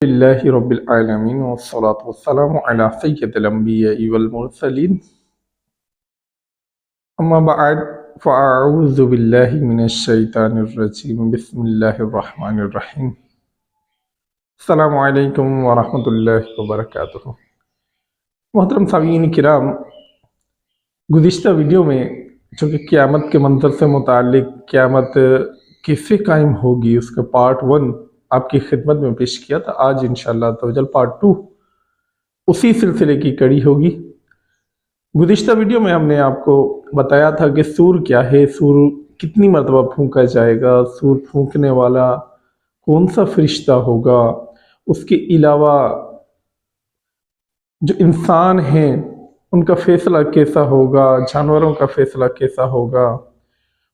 لله رب العالمين والصلاة والسلام على سيد الأنبياء والمرسلين أما بعد فأعوذ بالله من الشيطان الرجيم بسم الله الرحمن الرحيم السلام علیکم ورحمۃ اللہ وبرکاتہ۔ محترم سامعین کرام، گزشتہ ویڈیو میں جو کہ قیامت کے منظر سے متعلق قیامت کیسے قائم ہوگی اس کا پارٹ 1 آپ کی خدمت میں پیش کیا تھا۔ آج انشاءاللہ تعالی پارٹ 2 اسی سلسلے کی کڑی ہوگی۔ گزشتہ ویڈیو میں ہم نے آپ کو بتایا تھا کہ سور کیا ہے، سور کتنی مرتبہ پھونکا جائے گا، سور پھونکنے والا کون سا فرشتہ ہوگا، اس کے علاوہ جو انسان ہیں ان کا فیصلہ کیسا ہوگا، جانوروں کا فیصلہ کیسا ہوگا،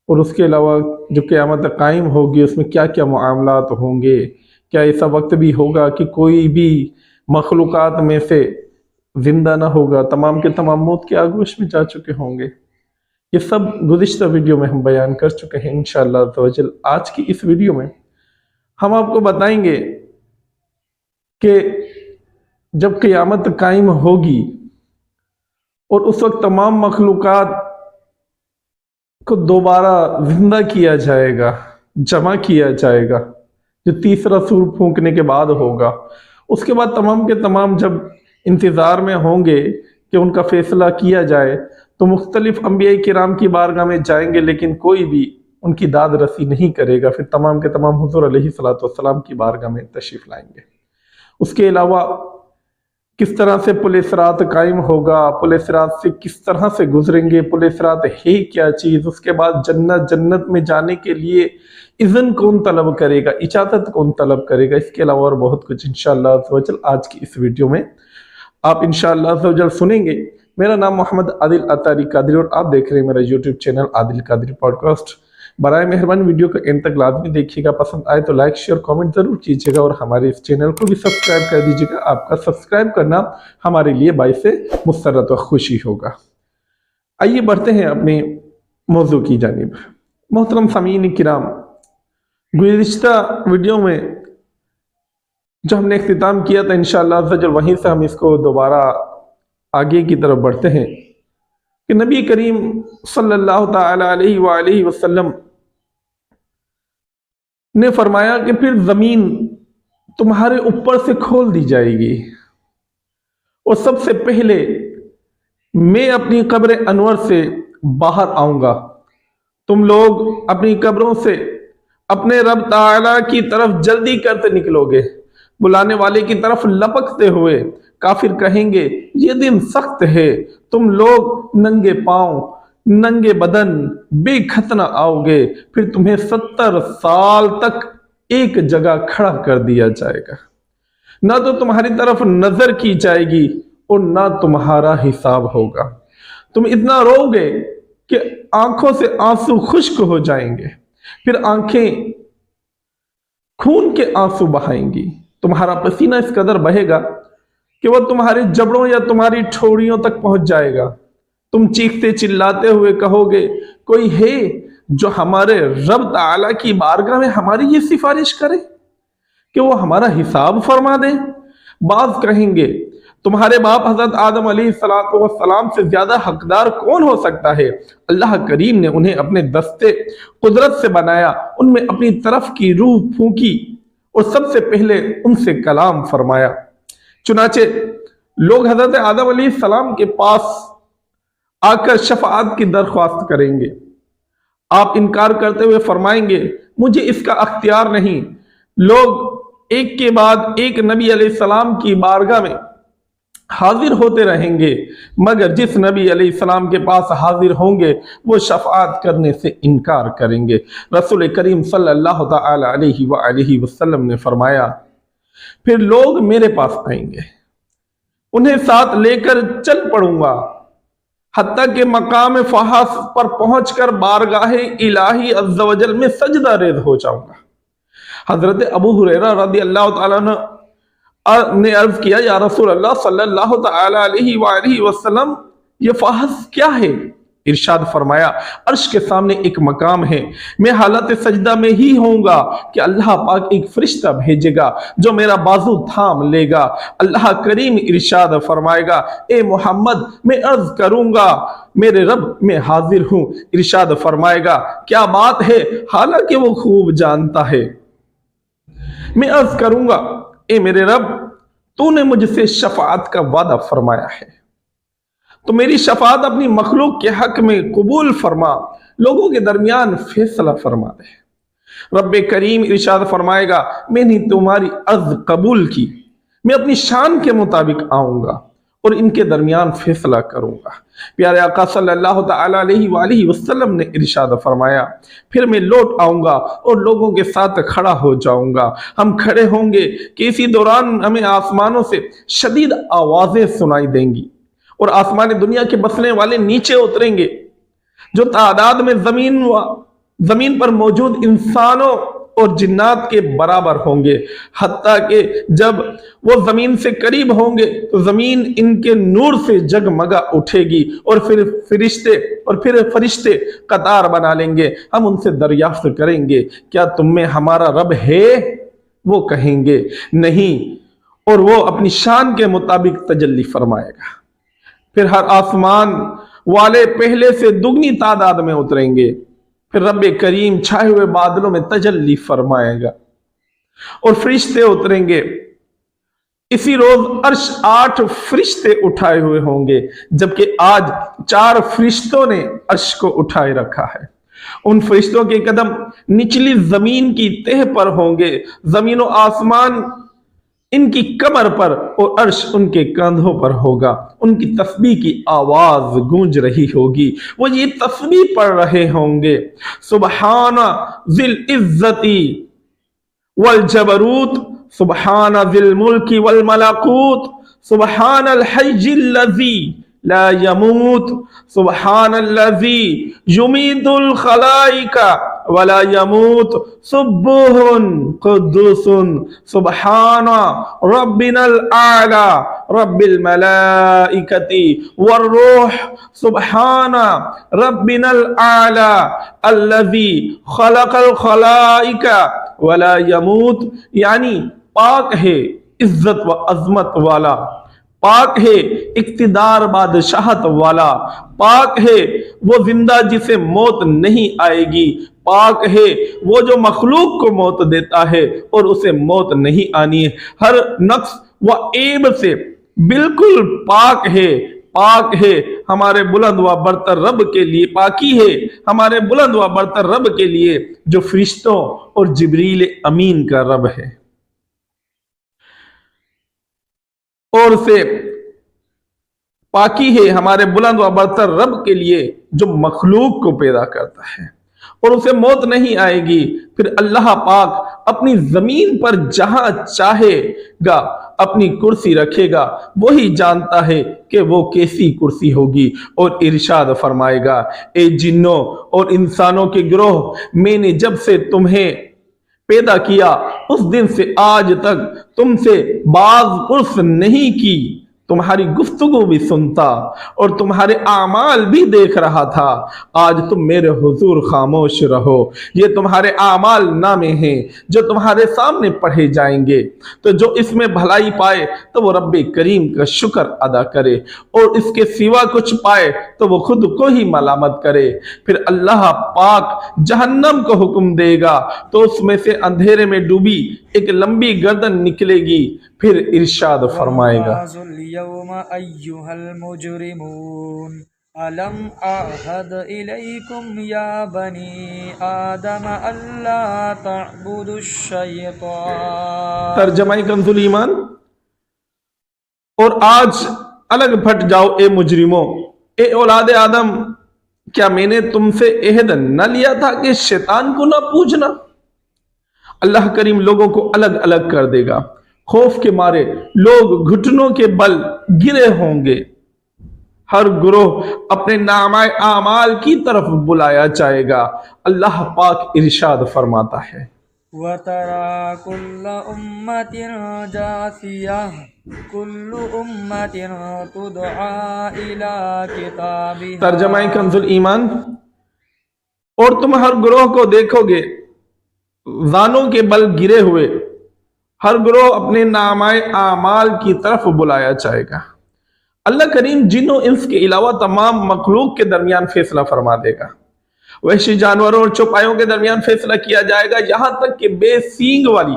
اور اس کے علاوہ جو قیامت قائم ہوگی اس میں کیا کیا معاملات ہوں گے۔ کیا ایسا وقت بھی ہوگا کہ کوئی بھی مخلوقات میں سے زندہ نہ ہوگا، تمام کے تمام موت کے آغوش میں جا چکے ہوں گے۔ یہ سب گزشتہ ویڈیو میں ہم بیان کر چکے ہیں۔ انشاءاللہ عزوجل آج کی اس ویڈیو میں ہم آپ کو بتائیں گے کہ جب قیامت قائم ہوگی اور اس وقت تمام مخلوقات کو دوبارہ زندہ کیا جائے گا، جمع کیا جائے گا، جو تیسرا سور پھونکنے کے بعد ہوگا، اس کے بعد تمام کے تمام جب انتظار میں ہوں گے کہ ان کا فیصلہ کیا جائے تو مختلف انبیاء کرام کی بارگاہ میں جائیں گے، لیکن کوئی بھی ان کی داد رسی نہیں کرے گا۔ پھر تمام کے تمام حضور علیہ السلام کی بارگاہ میں تشریف لائیں گے۔ اس کے علاوہ کس طرح سے پل صراط قائم ہوگا، پل صراط سے کس طرح سے گزریں گے، پل صراط ہے کیا چیز، اس کے بعد جنت میں جانے کے لیے اذن کون طلب کرے گا، اجازت کون طلب کرے گا، اس کے علاوہ اور بہت کچھ انشاءاللہ عزوجل آج کی اس ویڈیو میں آپ انشاءاللہ عزوجل سنیں گے۔ میرا نام محمد عادل اطاری قادری اور آپ دیکھ رہے ہیں میرا یوٹیوب چینل عادل قادری پوڈ کاسٹ۔ برائے مہربانی ویڈیو کو اینڈ تک لازمی دیکھیے گا، پسند آئے تو لائک شیئر کامنٹ ضرور کیجیے گا اور ہمارے اس چینل کو بھی سبسکرائب کر دیجیے گا۔ آپ کا سبسکرائب کرنا ہمارے لیے باعث مسرت و خوشی ہوگا۔ آئیے بڑھتے ہیں اپنے موضوع کی جانب۔ محترم سامعین کرام، گزشتہ ویڈیو میں جو ہم نے اختتام کیا تھا انشاءاللہ عزوجل وہیں سے ہم اس کو دوبارہ آگے کی طرف بڑھتے ہیں کہ نبی کریم صلی اللہ تعالی علیہ وآلہ وسلم نے فرمایا کہ پھر زمین تمہارے اوپر سے کھول دی جائے گی اور سب سے پہلے میں اپنی قبر انور سے باہر آؤں گا۔ تم لوگ اپنی قبروں سے اپنے رب تعالیٰ کی طرف جلدی کرتے نکلو گے، بلانے والے کی طرف لپکتے ہوئے۔ کافر کہیں گے یہ دن سخت ہے، تم لوگ ننگے پاؤں ننگے بدن بے ختنہ آؤ گے، پھر تمہیں 70 سال تک ایک جگہ کھڑا کر دیا جائے گا، نہ تو تمہاری طرف نظر کی جائے گی اور نہ تمہارا حساب ہوگا۔ تم اتنا رو گے کہ آنکھوں سے آنسو خشک ہو جائیں گے، پھر آنکھیں خون کے آنسو بہائیں گی، تمہارا پسینہ اس قدر بہے گا کہ وہ تمہارے جبڑوں یا تمہاری ٹھوڑیوں تک پہنچ جائے گا۔ تم چیختے چلاتے ہوئے کہو گے کوئی ہے جو ہمارے رب تعالیٰ کی بارگاہ میں ہماری یہ سفارش کرے کہ وہ ہمارا حساب فرما دے۔ بعض کہیں گے تمہارے باپ حضرت آدم علیہ السلام سے زیادہ حقدار کون ہو سکتا ہے؟ اللہ کریم نے انہیں اپنے دستے قدرت سے بنایا، ان میں اپنی طرف کی روح پھونکی اور سب سے پہلے ان سے کلام فرمایا۔ چنانچہ لوگ حضرت آدم علیہ السلام کے پاس آ کر شفاعت کی درخواست کریں گے۔ آپ انکار کرتے ہوئے فرمائیں گے مجھے اس کا اختیار نہیں۔ لوگ ایک کے بعد ایک نبی علیہ السلام کی بارگاہ میں حاضر ہوتے رہیں گے، مگر جس نبی علیہ السلام کے پاس حاضر ہوں گے وہ شفاعت کرنے سے انکار کریں گے۔ رسول کریم صلی اللہ تعالی علیہ وآلہ وسلم نے فرمایا پھر لوگ میرے پاس آئیں گے، انہیں ساتھ لے کر چل پڑوں گا، حتیٰ کہ مقام فحص پر پہنچ کر بارگاہ الہی عز و جل میں سجدہ ریز ہو جاؤں گا۔ حضرت ابو ہریرہ رضی اللہ تعالیٰ عنہ نے عرض کیا یا رسول اللہ صلی اللہ تعالی علیہ وآلہ وسلم یہ فحص کیا ہے؟ ارشاد فرمایا عرش کے سامنے ایک مقام ہے، میں حالت سجدہ میں ہی ہوں گا کہ اللہ پاک ایک فرشتہ بھیجے گا جو میرا بازو تھام لے گا۔ اللہ کریم ارشاد فرمائے گا اے محمد میں عرض کروں گا میرے رب میں حاضر ہوں۔ ارشاد فرمائے گا کیا بات ہے، حالانکہ وہ خوب جانتا ہے۔ میں عرض کروں گا اے میرے رب تو نے مجھ سے شفاعت کا وعدہ فرمایا ہے، تو میری شفاعت اپنی مخلوق کے حق میں قبول فرما، لوگوں کے درمیان فیصلہ فرما دے۔ رب کریم ارشاد فرمائے گا میں نے تمہاری عرض قبول کی، میں اپنی شان کے مطابق آؤں گا اور ان کے درمیان فیصلہ کروں گا۔ پیارے آقا صلی اللہ تعالی علیہ وآلہ وسلم نے ارشاد فرمایا پھر میں لوٹ آؤں گا اور لوگوں کے ساتھ کھڑا ہو جاؤں گا، ہم کھڑے ہوں گے کہ اسی دوران ہمیں آسمانوں سے شدید آوازیں سنائی دیں گی اور آسمان دنیا کے بسنے والے نیچے اتریں گے جو تعداد میں زمین پر موجود انسانوں اور جنات کے برابر ہوں گے، حتیٰ کہ جب وہ زمین سے قریب ہوں گے تو زمین ان کے نور سے جگمگا اٹھے گی اور پھر فرشتے قطار بنا لیں گے۔ ہم ان سے دریافت کریں گے کیا تم میں ہمارا رب ہے؟ وہ کہیں گے نہیں، اور وہ اپنی شان کے مطابق تجلی فرمائے گا۔ پھر ہر آسمان والے پہلے سے دگنی تعداد میں اتریں گے، پھر رب کریم چھائے ہوئے بادلوں میں تجلی فرمائے گا اور فرشتے اتریں گے۔ اسی روز عرش 8 فرشتے اٹھائے ہوئے ہوں گے، جبکہ آج 4 فرشتوں نے عرش کو اٹھائے رکھا ہے۔ ان فرشتوں کے قدم نچلی زمین کی تہ پر ہوں گے، زمین و آسمان ان کی کمر پر اور عرش ان کے کندھوں پر ہوگا۔ ان کی تسبیح کی آواز گونج رہی ہوگی، وہ یہ تسبیح پڑھ رہے ہوں گے سبحان ذی العزت والجبروت، سبحان ذی الملک والملکوت، سبحان الحی الذی لا يموت، سبحان الذی یمیت الخلائق ولا يموت، سبوح قدوس سبحان ربنا الاعلی رب الملائکۃ والروح، سبحان ربنا الاعلی الذی خلق الخلائق ولا يموت، یعنی پاک ہے عزت و عظمت والا، پاک ہے اقتدار بادشاہت والا، پاک ہے وہ زندہ جسے موت نہیں آئے گی، پاک ہے وہ جو مخلوق کو موت دیتا ہے اور اسے موت نہیں آنی ہے، ہر نقص و عیب سے بالکل پاک ہے۔ پاک ہے ہمارے بلند و برتر رب کے لیے، پاکی ہے ہمارے بلند و برتر رب کے لیے جو فرشتوں اور جبریل امین کا رب ہے، اور سے پاکی ہے ہمارے بلند و برتر رب کے لیے جو مخلوق کو پیدا کرتا ہے اور اسے موت نہیں آئے گی۔ پھر اللہ پاک اپنی زمین پر جہاں چاہے گا اپنی کرسی رکھے گا، وہی جانتا ہے کہ وہ کیسی کرسی ہوگی، اور ارشاد فرمائے گا اے جنوں اور انسانوں کے گروہ، میں نے جب سے تمہیں پیدا کیا اس دن سے آج تک تم سے باز پرس نہیں کی، تمہاری گفتگو بھی سنتا اور تمہارے اعمال بھی دیکھ رہا تھا، آج تم میرے حضور خاموش رہو۔ یہ تمہارے اعمال نامے ہیں جو تمہارے سامنے پڑھے جائیں گے، تو جو اس میں بھلائی پائے تو وہ رب کریم کا شکر ادا کرے، اور اس کے سوا کچھ پائے تو وہ خود کو ہی ملامت کرے۔ پھر اللہ پاک جہنم کو حکم دے گا تو اس میں سے اندھیرے میں ڈوبی ایک لمبی گردن نکلے گی، پھر ارشاد فرمائے گا اليوم أيها المجرمون ألم أعهد إليكم يا بني آدم ألا تعبدوا الشيطان۔ ترجمہ کنز ایمان، اور آج الگ پھٹ جاؤ اے مجرموں، اے اولاد آدم، کیا میں نے تم سے عہد نہ لیا تھا کہ شیطان کو نہ پوجنا؟ اللہ کریم لوگوں کو الگ الگ کر دے گا، خوف کے مارے لوگ گھٹنوں کے بل گرے ہوں گے، ہر گروہ اپنے نامہ اعمال کی طرف بلایا جائے گا۔ اللہ پاک ارشاد فرماتا ہے وترى كل أمة جاثية كل أمة تدعى إلى كتابها. ترجمہ کنز الایمان. اور تم ہر گروہ کو دیکھو گے زانوں کے بل گرے ہوئے، ہر گروہ اپنے نامہ اعمال کی طرف بلایا جائے گا. اللہ کریم جن و انس کے علاوہ تمام مخلوق کے درمیان فیصلہ فرما دے گا. وحشی جانوروں اور چوپایوں کے درمیان فیصلہ کیا جائے گا، یہاں تک کہ بے سینگ والی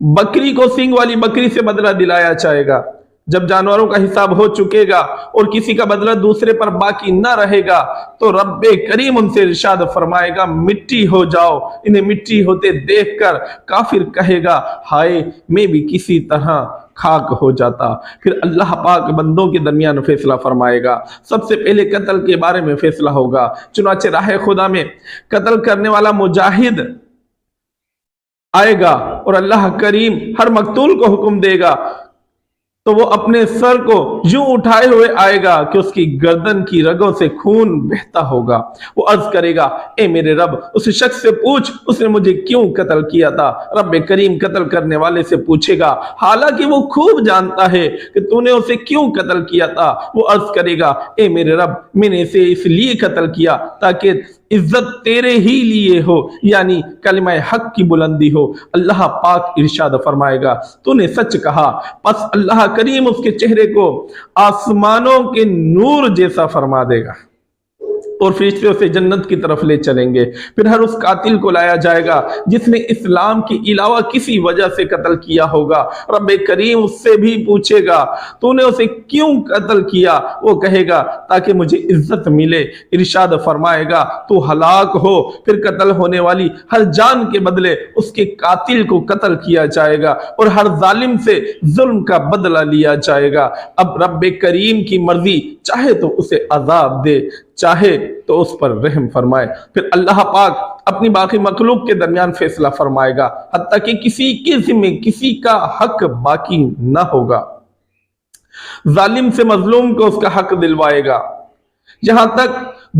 بکری کو سینگ والی بکری سے بدلہ دلایا جائے گا. جب جانوروں کا حساب ہو چکے گا اور کسی کا بدلہ دوسرے پر باقی نہ رہے گا تو رب کریم ان سے ارشاد فرمائے گا مٹی ہو جاؤ. انہیں مٹی ہوتے دیکھ کر کافر کہے گا ہائے میں بھی کسی طرح خاک ہو جاتا. پھر اللہ پاک بندوں کے درمیان فیصلہ فرمائے گا. سب سے پہلے قتل کے بارے میں فیصلہ ہوگا. چنانچہ راہ خدا میں قتل کرنے والا مجاہد آئے گا اور اللہ کریم ہر مقتول کو حکم دے گا تو وہ اپنے سر کو یوں اٹھائے ہوئے آئے گا کہ اس کی گردن کی رگوں سے خون بہتا ہوگا. وہ عرض کرے گا اے میرے رب اس شخص سے پوچھ اس نے مجھے کیوں قتل کیا تھا. رب کریم قتل کرنے والے سے پوچھے گا حالانکہ وہ خوب جانتا ہے کہ تو نے اسے کیوں قتل کیا تھا. وہ عرض کرے گا اے میرے رب میں نے اسے اس لیے قتل کیا تاکہ عزت تیرے ہی لیے ہو، یعنی کلمہ حق کی بلندی ہو. اللہ پاک ارشاد فرمائے گا تو نے سچ کہا. پس اللہ کریم اس کے چہرے کو آسمانوں کے نور جیسا فرما دے گا اور فرشتے اسے جنت کی طرف لے چلیں گے. پھر ہر اس قاتل کو لایا جائے گا جس نے اسلام کے علاوہ کسی وجہ سے قتل کیا ہوگا. رب کریم اس سے بھی پوچھے گا تو نے اسے کیوں قتل کیا. وہ کہے گا تاکہ مجھے عزت ملے. ارشاد فرمائے گا تو ہلاک ہو. پھر قتل ہونے والی ہر جان کے بدلے اس کے قاتل کو قتل کیا جائے گا اور ہر ظالم سے ظلم کا بدلہ لیا جائے گا. اب رب کریم کی مرضی چاہے تو اسے عذاب دے، چاہے تو اس پر رحم فرمائے. پھر اللہ پاک اپنی باقی مخلوق کے درمیان فیصلہ فرمائے گا حتیٰ کہ کسی کے ذمہ کسی کا حق باقی نہ ہوگا. ظالم سے مظلوم کو اس کا حق دلوائے گا. یہاں تک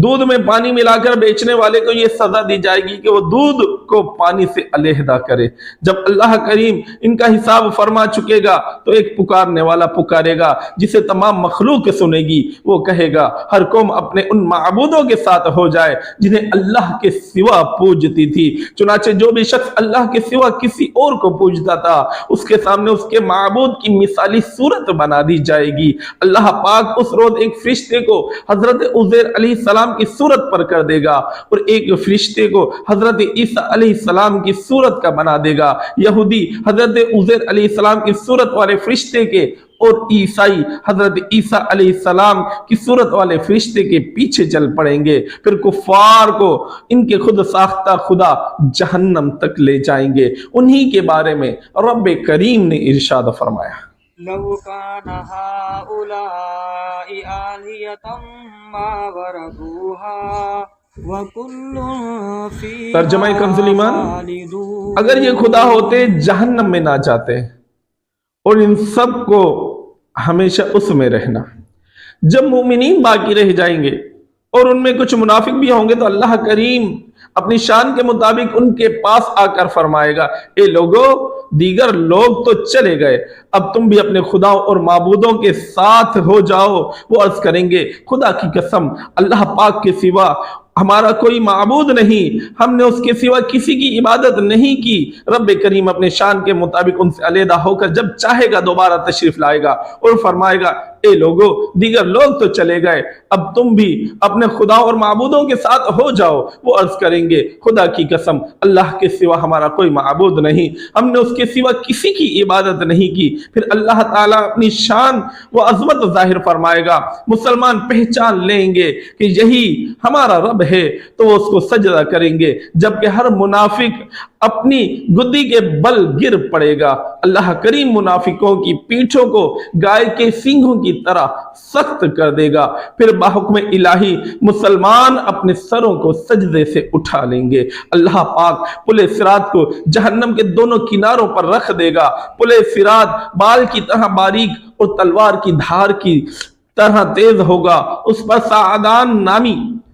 دودھ میں پانی ملا کر بیچنے والے کو یہ سزا دی جائے گی کہ وہ دودھ کو پانی سے علیحدہ کرے. جب اللہ کریم ان کا حساب فرما چکے گا تو ایک پکارنے والا پکارے گا جسے تمام مخلوق سنے گی. وہ کہے گا ہر قوم اپنے ان معبودوں کے ساتھ ہو جائے جنہیں اللہ کے سوا پوجتی تھی. چنانچہ جو بھی شخص اللہ کے سوا کسی اور کو پوجتا تھا اس کے سامنے اس کے معبود کی مثالی صورت بنا دی جائے گی. اللہ پاک اس روز ایک فرشتے کو حضرت عزیر علیہ السلام کی صورت پر کر دے گا اور ایک فرشتے کو حضرت عیسیٰ علیہ السلام کی صورت کا بنا دے گا. یہودی حضرت عزیر علیہ السلام کی صورت والے فرشتے کے اور عیسائی حضرت عیسیٰ علیہ السلام کی صورت والے فرشتے کے پیچھے چل پڑیں گے. پھر کفار کو ان کے خود ساختہ خدا جہنم تک لے جائیں گے. انہی کے بارے میں رب کریم نے ارشاد فرمایا لو كان هؤلاء آلهة ما وردوها وكل فيها ترجمہ کنز الایمان. خالدون. اگر یہ خدا ہوتے جہنم میں نہ جاتے اور ان سب کو ہمیشہ اس میں رہنا. جب مومنین باقی رہ جائیں گے اور ان میں کچھ منافق بھی ہوں گے تو اللہ کریم اپنی شان کے مطابق ان کے پاس آ کر فرمائے گا اے لوگو دیگر لوگ تو چلے گئے، اب تم بھی اپنے خداؤں اور معبودوں کے ساتھ ہو جاؤ. وہ عرض کریں گے خدا کی قسم اللہ پاک کے سوا ہمارا کوئی معبود نہیں، ہم نے اس کے سوا کسی کی عبادت نہیں کی. رب کریم اپنے شان کے مطابق ان سے علیحدہ ہو کر جب چاہے گا دوبارہ تشریف لائے گا اور فرمائے گا اے لوگو دیگر لوگ تو چلے گئے، اب تم بھی اپنے خدا اور معبودوں کے ساتھ ہو جاؤ. وہ عرض کریں گے خدا کی قسم اللہ کے سوا ہمارا کوئی معبود نہیں، ہم نے اس کے سوا کسی کی عبادت نہیں کی. پھر اللہ تعالیٰ اپنی شان و عظمت ظاہر فرمائے گا. مسلمان پہچان لیں گے کہ یہی ہمارا رب ہے تو وہ اس کو سجدہ کریں گے، جبکہ ہر منافق اپنی گدی کے بل گر پڑے گا. اللہ کریم منافقوں کی پیٹھوں کو گائے کے سینگوں کی طرح سخت کر دے گا. پھر بحکم الہی مسلمان اپنے سروں کو سجدے سے اٹھا لیں گے. اللہ پاک پل صراط کو جہنم کے دونوں کناروں پر رکھ دے گا. پل صراط بال کی طرح باریک اور تلوار کی دھار کی طرح تیز ہوگا. اس پر سعدان نامی